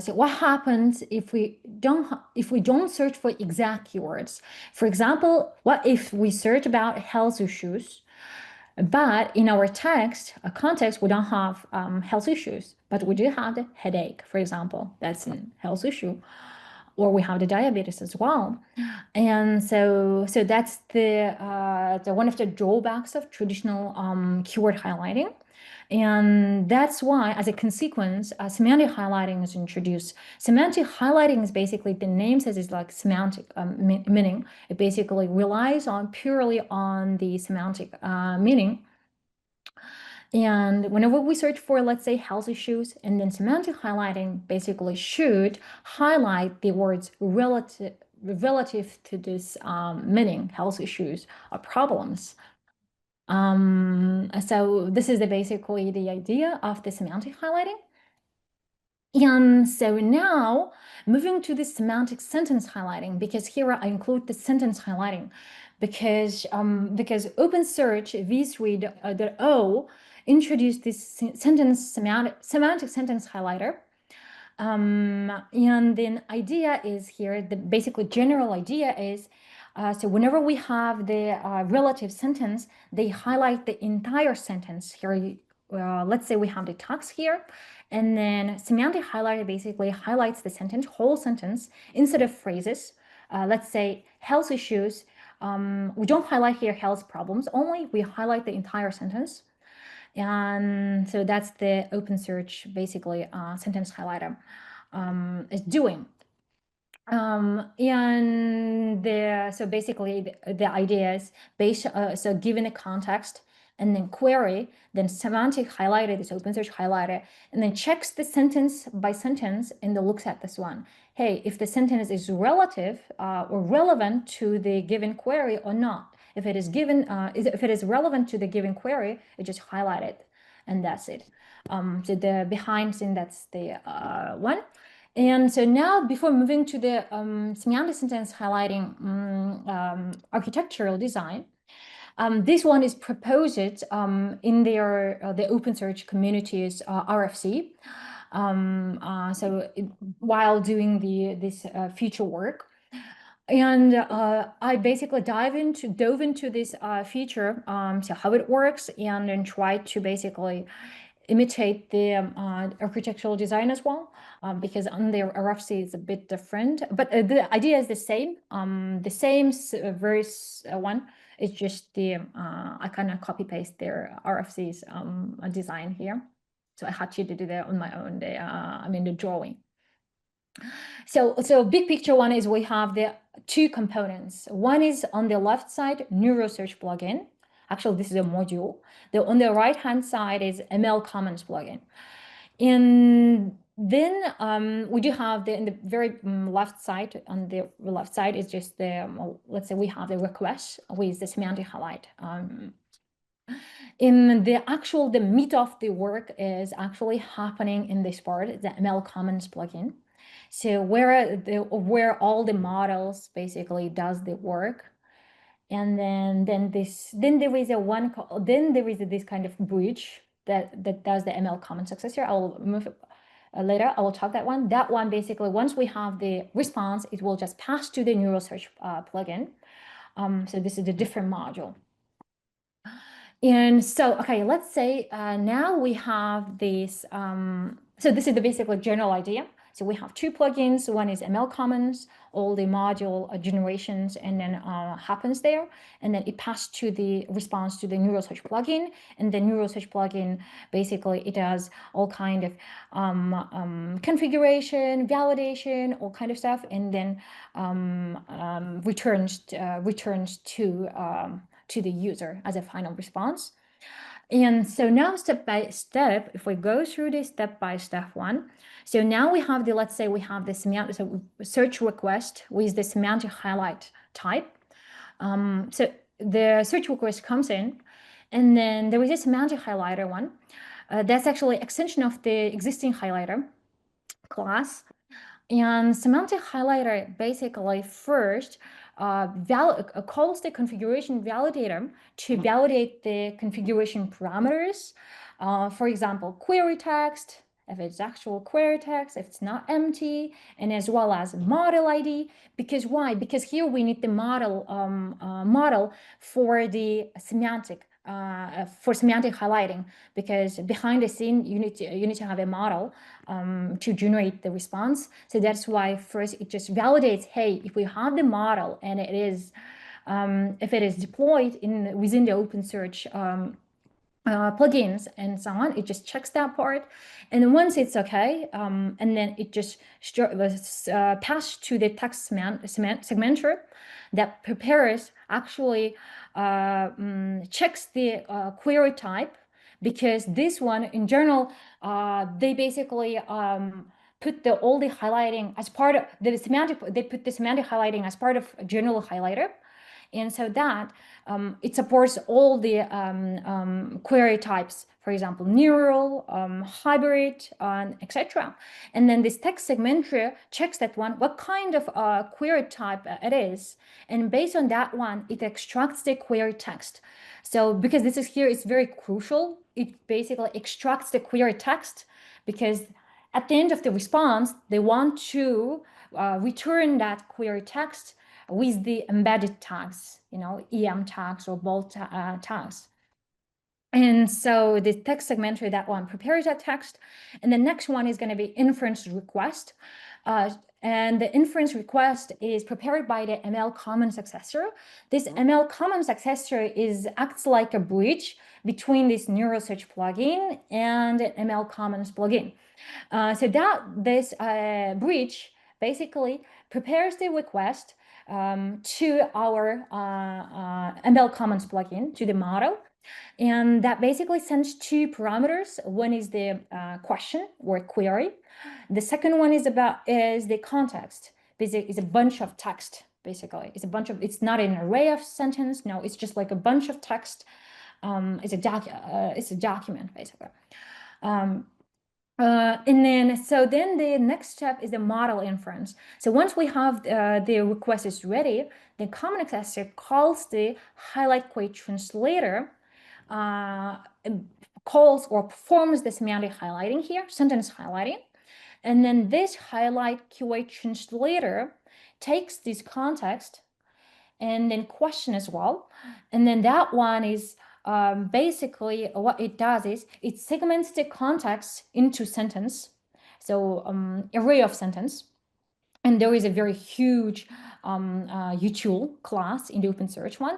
So what happens if we don't search for exact keywords? For example, what if we search about health issues, but in our text, context, we don't have health issues, but we do have the headache, for example, that's a health issue, or we have the diabetes as well. And so that's the one of the drawbacks of traditional keyword highlighting. And that's why, as a consequence, semantic highlighting is introduced. Semantic highlighting is basically, the name says, is like semantic meaning. It basically relies on purely on the semantic meaning. And whenever we search for, let's say, health issues, and then semantic highlighting basically should highlight the words relative to this meaning, health issues or problems. So this is basically the idea of the semantic highlighting. And so now moving to the semantic sentence highlighting, because here I include the sentence highlighting because OpenSearch v3.0 introduced this semantic sentence highlighter. And then idea is here, the basically general idea is, so whenever we have the relative sentence, they highlight the entire sentence. Here, let's say we have the text here, and then semantic highlighter basically highlights the sentence, whole sentence, instead of phrases. Let's say health issues. We don't highlight here health problems only, we highlight the entire sentence. And so that's the OpenSearch basically sentence highlighter is doing. And so basically the idea is based, so given a context and then query, then semantic highlighter, this OpenSearch highlighter, and then checks the sentence by sentence and then looks at this one. Hey, if the sentence is relative or relevant to the given query or not. If it is given, if it is relevant to the given query, it just highlight it, and that's it. So the behind scene, that's the one. And so now, before moving to the semantic sentence highlighting architectural design, this one is proposed in their the OpenSearch community's RFC. While doing this future work. And I basically dove into this feature, so how it works, and then try to basically imitate the architectural design as well, because on their RFC is a bit different, but the idea is the same. Very one. It's just the I kind of copy paste their RFC's design here, so I had to do that on my own. The drawing. So big picture one is we have the two components. One is on the left side, Neural Search plugin. Actually, this is a module. On the right-hand side is ML Commons plugin. And then we do have in the very left side, on the left side is just let's say we have the request with the semantic highlight. In the meat of the work is actually happening in this part, the ML Commons plugin. So where all the models basically does the work, and then there is this kind of bridge that does the ML Commons successor. I will move later. I will talk that one. That one basically, once we have the response, it will just pass to the Neural Search plugin. So this is a different module. And so, okay, let's say now we have this. So this is the basically general idea. So we have two plugins. One is ML Commons, all the module generations, and then happens there. And then it passed to the response to the Neural Search plugin. And the Neural Search plugin, basically, it does all kind of configuration, validation, all kind of stuff, and then returns to the user as a final response. And so now step by step, if we go through this step by step one, so now we have let's say we have this search request with the semantic highlight type. So the search request comes in, and then there is a semantic highlighter one. That's actually extension of the existing highlighter class. And semantic highlighter basically first calls the configuration validator to validate the configuration parameters. For example, query text, if it's actual query text, if it's not empty, and as well as model ID. Because why? Because here we need the model for the semantic highlighting, because behind the scene you need to have a model to generate the response. So that's why first it just validates, hey, if we have the model and it is if it is deployed within the OpenSearch plugins and so on, it just checks that part, and once it's okay, and then it just passed to the text segmenter that prepares, actually checks the query type, because this one in general, they basically put all the highlighting as part of the semantic. They put the semantic highlighting as part of a general highlighter, and so that it supports all the query types, for example, neural, hybrid, etc. And then this text segmenter checks that one, what kind of query type it is. And based on that one, it extracts the query text. So because this is here, it's very crucial. It basically extracts the query text, because at the end of the response, they want to return that query text with the embedded tags, EM tags or bold tags. And so the text segmenter, that one prepares that text. And the next one is going to be inference request. And the inference request is prepared by the ML common successor. This ML common successor acts like a bridge between this Neural Search plugin and the ML Commons plugin. So this bridge basically prepares the request to our ML Commons plugin, to the model. And that basically sends two parameters. One is the question or query. The second one is the context. Basically, it's a bunch of text, basically. It's not an array of sentence. No, it's just like a bunch of text. It's a document, basically. And then the next step is the model inference. So once we have the request is ready, the common accessor calls the highlight QA translator, calls or performs the semantic highlighting here, sentence highlighting. And then this highlight QA translator takes this context and then question as well. And then that one is basically what it does is it segments the context into sentence, so array of sentence. And there is a very huge utool class in the OpenSearch one.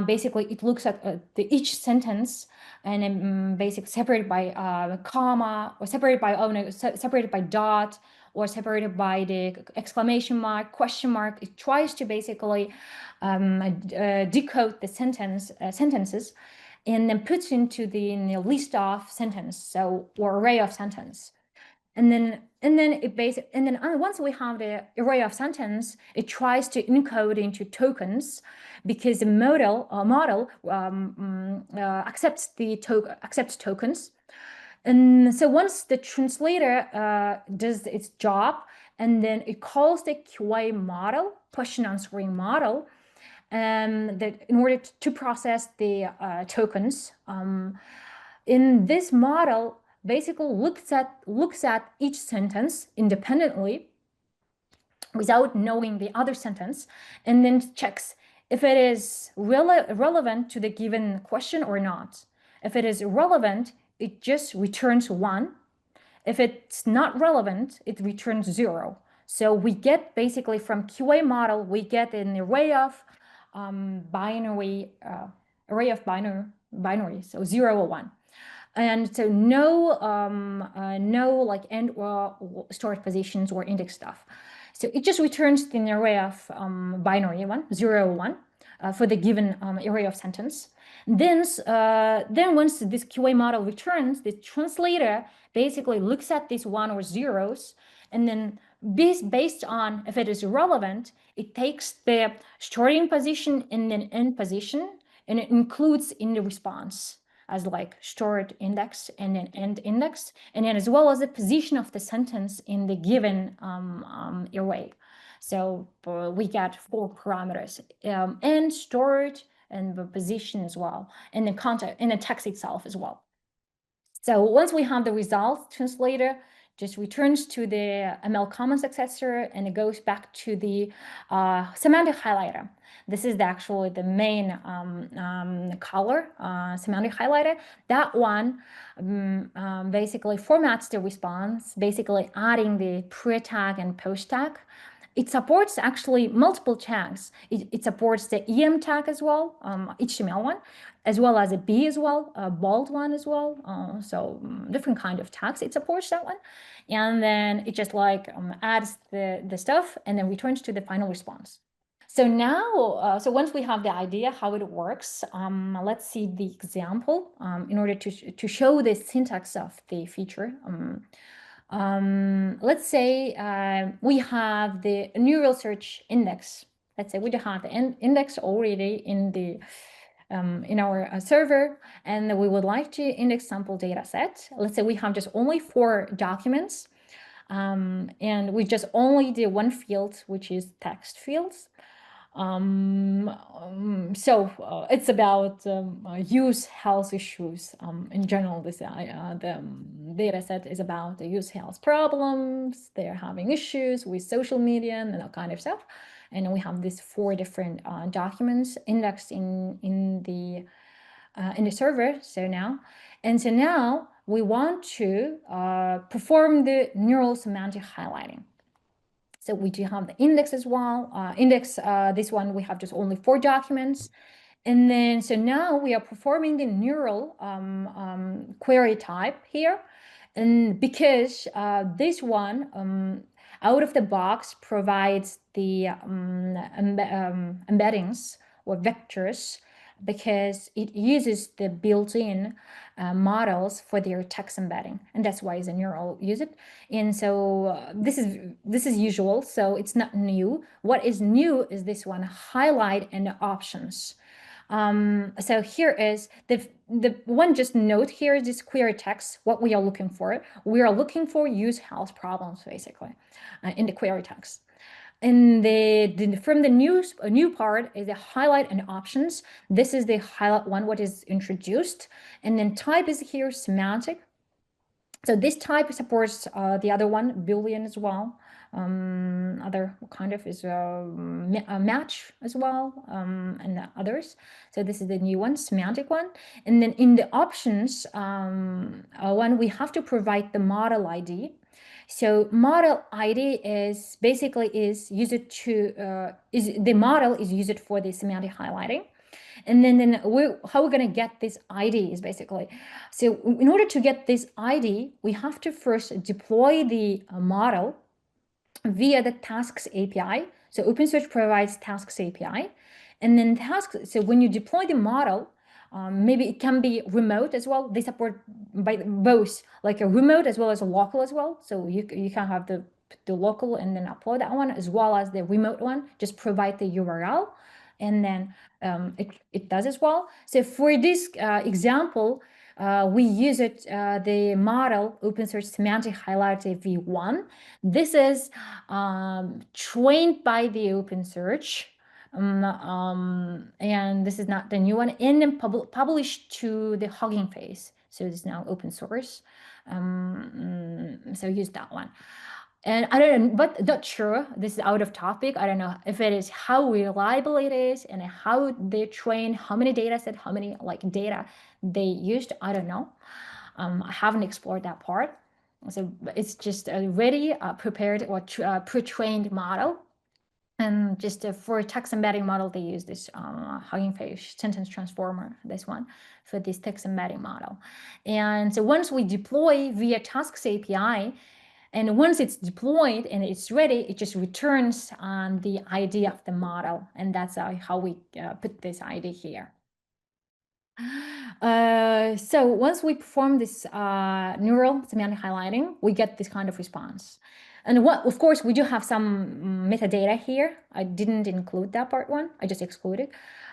Basically, it looks at each sentence and basically separated by comma, or separated by dot, or separated by the exclamation mark, question mark. It tries to basically decode the sentences, and then puts into the list of sentence, or array of sentence. And then once we have the array of sentence, it tries to encode into tokens, because the model accepts tokens. And so once the translator does its job, and then it calls the QA model, question answering model, that in order to process the tokens. In this model, basically looks at each sentence independently without knowing the other sentence, and then checks if it is relevant to the given question or not. If it is relevant, it just returns 1. If it's not relevant, it returns 0. So we get basically from QA model, we get an array of binary, so 0 or 1. And so no like end or stored positions or index stuff. So it just returns an array of binary 1, 0 or 1 for the given array of sentence. Then once this QA model returns, the translator basically looks at these 1 or 0s, and then based on if it is relevant, it takes the starting position and then end position, and it includes in the response as like stored index and then end index, and then as well as the position of the sentence in the given array. So we get 4 parameters, end, stored, and the position as well, and the content, and the text itself as well. So once we have the result translator, just returns to the ML common successor and it goes back to the semantic highlighter. This is actually the main color, semantic highlighter. That one basically formats the response, basically adding the pre-tag and post-tag. It supports actually multiple tags. It supports the EM tag as well, HTML one, as well as a B as well, a bold one as well. So different kind of tags it supports that one. And then it just like adds the stuff and then returns to the final response. So now, so once we have the idea how it works, let's see the example in order to show the syntax of the feature. Let's say we have the neural search index. Let's say we have the index already in the in our server, and we would like to index sample data set. Let's say we have just only 4 documents, and we just only do one field, which is text fields. So it's about youth health issues. In general, this the data set is about the youth health problems. They're having issues with social media and that kind of stuff. And we have these 4 different documents indexed in the server. So now we want to perform the neural semantic highlighting. So we do have the index as well. This one, we have just only 4 documents. And then, so now we are performing the neural query type here. And because this one, out of the box, provides the embeddings or vectors, because it uses the built-in models for their text embedding, and that's why the neural use it. And so this is usual, so it's not new. What is new is this one, highlight and options. So here is the one just note here is this query text, what we are looking for. We are looking for use health problems, basically, in the query text. And from the new part is the highlight and options. This is the highlight one, what is introduced. And then type is here semantic. So this type supports the other one, Boolean as well. Other kind of is a match as well, and others. So this is the new one, semantic one. And then in the options one, we have to provide the model ID. So model ID is basically used to the model is used for the semantic highlighting. And then how we're going to get this ID is basically, so in order to get this ID, we have to first deploy the model via the tasks API. So OpenSearch provides tasks API. And then tasks, so when you deploy the model, maybe it can be remote as well. They support by both, like a remote as well as a local as well. So you can have the local and then upload that one as well as the remote one. Just provide the URL, and then it does as well. So for this example, we use it the model OpenSearch Semantic Highlighter v1. This is trained by the OpenSearch. And this is not the new one, and then published to the Hugging Face. So it's now open source. So use that one. And I don't know, but not sure. This is out of topic. I don't know if it is how reliable it is and how they train, how many data set, how many like data they used. I don't know. I haven't explored that part. So it's just a ready, prepared or pre-trained model. And just for text embedding model, they use this Hugging Face sentence transformer, this one, for this text embedding model. And so once we deploy via tasks API, and once it's deployed and it's ready, it just returns the ID of the model. And that's how we put this ID here. So once we perform this neural semantic highlighting, we get this kind of response. And of course, we do have some metadata here. I didn't include that part one. I just excluded.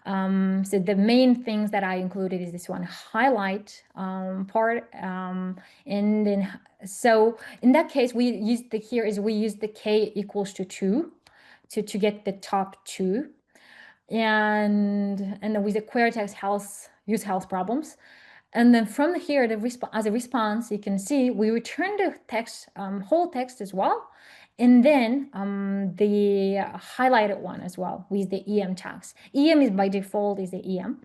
So the main things that I included is this one highlight part. And then, so in that case, we use the k equals to 2 to get the top 2. And then with the query text use health problems. And then from here, as a response, you can see we return the text, whole text as well. And then the highlighted one as well with the EM tags. EM is by default is the EM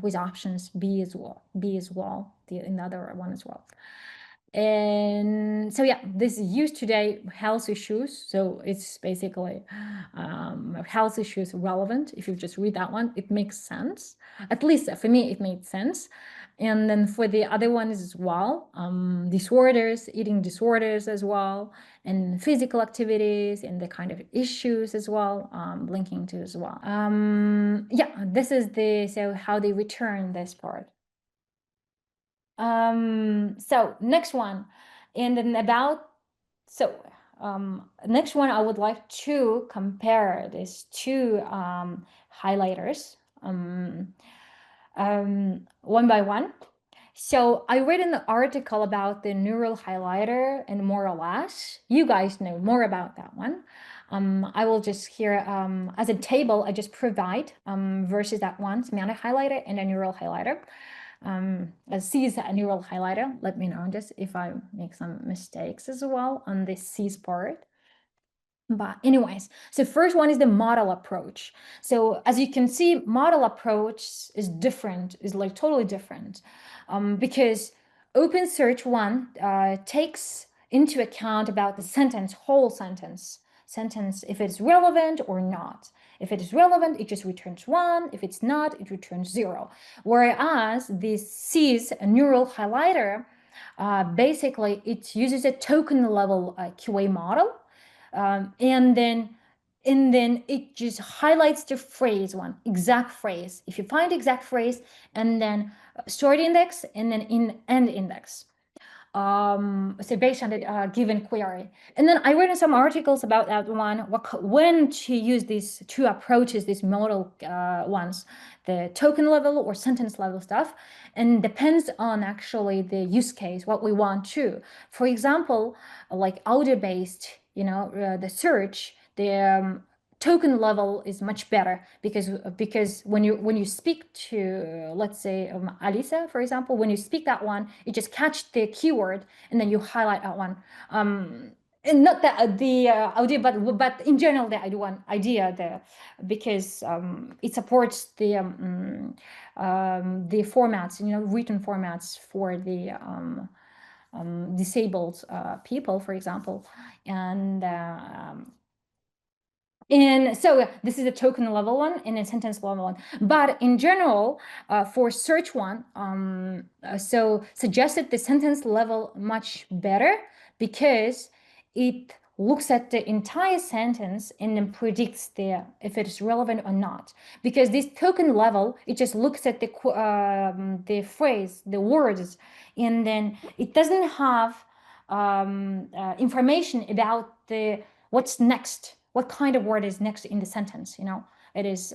with options B as well, another one as well. And so yeah, this is used today, health issues. So it's basically health issues relevant. If you just read that one, it makes sense. At least for me, it made sense. And then for the other ones as well, disorders, eating disorders as well, and physical activities and the kind of issues as well, linking to as well. Yeah, this is so how they return this part. So next one, and then next one, I would like to compare these two highlighters one by one. So I read an article about the neural highlighter, and more or less, you guys know more about that one. I will just here as a table, I just provide versus that one, semantic highlighter and a neural highlighter. Sease Neural Highlighter. Let me know just if I make some mistakes as well on this Sease part. But anyways, so first one is the model approach. So as you can see, model approach is different, is like totally different, because OpenSearch one takes into account about the sentence, whole sentence, if it's relevant or not. If it is relevant, it just returns 1. If it's not, it returns 0. Whereas this Sease Neural Highlighter, basically it uses a token level QA model. And then it just highlights the phrase one, exact phrase. If you find exact phrase, and then start index, and then end index. So based on the given query. And then I read some articles about that one, when to use these two approaches, these model ones, the token level or sentence level stuff, and depends on actually the use case, what we want to. For example, like audio-based, the search, the token level is much better because when you speak to, let's say, Alisa, for example, when you speak that one, you just catch the keyword and then you highlight that one. And not the audio, but in general the idea there, because it supports the formats, written formats for the disabled people, for example, and so this is a token level one and a sentence level one. But in general, for search one, so suggested the sentence level much better because it looks at the entire sentence and then predicts if it is relevant or not. Because this token level, it just looks at the phrase, the words, and then it doesn't have information about what's next. What kind of word is next in the sentence? It is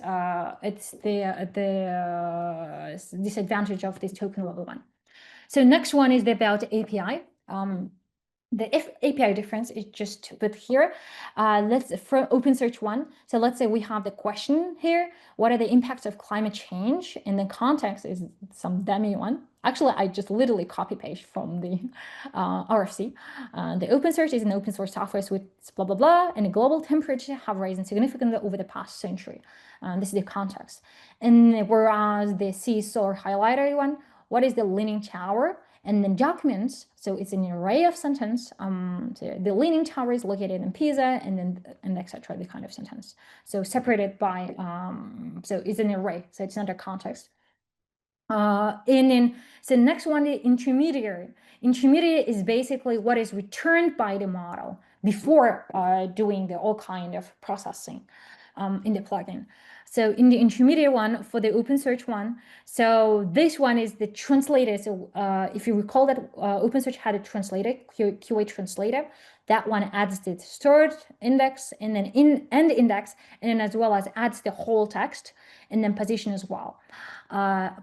it's the disadvantage of this token level one. So next one is about API. The API difference is just to put here. Let's for OpenSearch one. So let's say we have the question here. What are the impacts of climate change? And the context is some dummy one. Actually, I just literally copy paste from the RFC. The OpenSearch is an open source software with blah, blah, blah, and the global temperature have risen significantly over the past century. This is the context. And whereas the Sease Solr Highlighting one, what is the Leaning Tower? And then documents, so it's an array of sentence. So the Leaning Tower is located in Pisa, and etc. The kind of sentence. So separated by, so it's an array, so it's not a context. And then, so next one, the intermediary. Intermediary is basically what is returned by the model before doing all kind of processing in the plugin. So in the intermediate one, for the OpenSearch one, so this one is the translator. So if you recall that OpenSearch had a translator, QA translator, that one adds the start index and then end index, and then as well as adds the whole text and then position as well.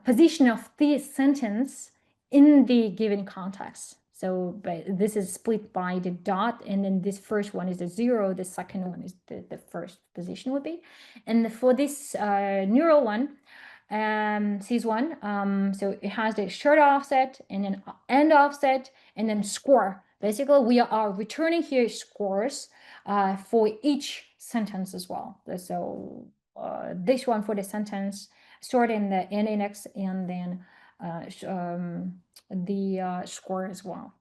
Position of this sentence in the given context. So this is split by the dot, and then this first one is the 0, the second one is the first position would be. And for this neural one, Sease one. So it has the start offset and then end offset and then score. Basically, we are returning here scores for each sentence as well. So this one for the sentence, stored in the index, and then the score as well.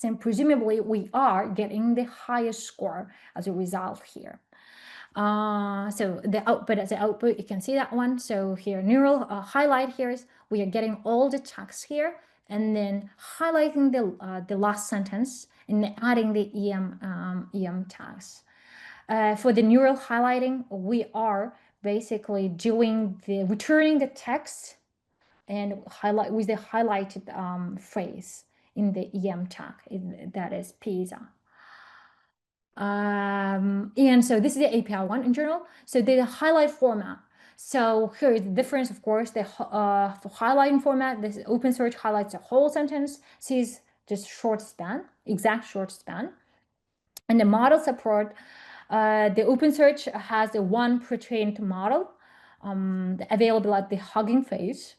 And presumably we are getting the highest score as a result here. So the output, as the output, you can see that one. So here, neural highlight here is we are getting all the text here, and then highlighting the last sentence and then adding the EM tags. For the neural highlighting, we are basically doing returning the text and highlight with the highlighted phrase in the EM tag, that is pizza. And so this is the API one in general. So the highlight format. So here is the difference, of course, the for highlighting format, this OpenSearch highlights a whole sentence, sees just short span, exact short span. And the model support, the OpenSearch has a one pre-trained model available at the Hugging Face.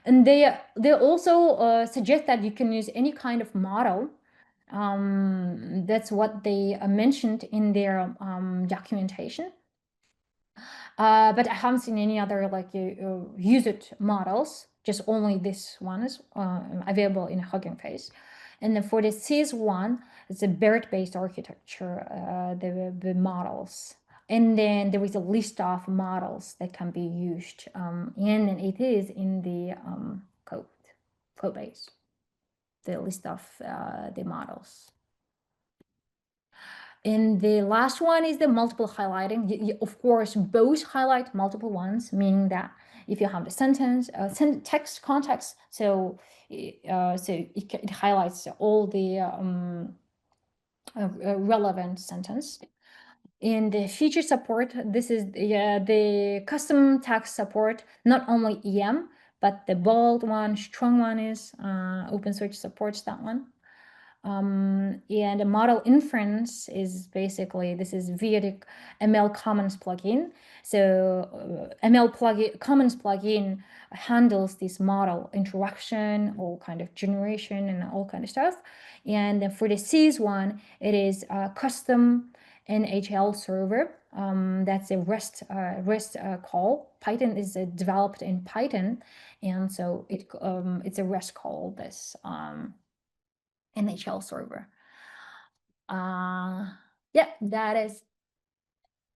And they also suggest that you can use any kind of model. That's what they mentioned in their documentation. But I haven't seen any other like used models. Just only this one is available in Hugging Face. And then for the Sease one, it's a BERT-based architecture, the models. And then there is a list of models that can be used. And then it is in the code base, the list of the models. And the last one is the multiple highlighting. Of course, both highlight multiple ones, meaning that if you have the sentence, text context, so it highlights all the relevant sentence. In the feature support, this is the custom text support, not only EM, but the bold one, strong one is OpenSearch supports that one. And a model inference is basically, this is via the ML Commons plugin. So ML Commons plugin handles this model interaction, all kind of generation and all kind of stuff. And for the Sease one, it is a custom NHL server. That's a REST call. Python is developed in Python, and so it's a REST call, this NHL server. Yeah, that is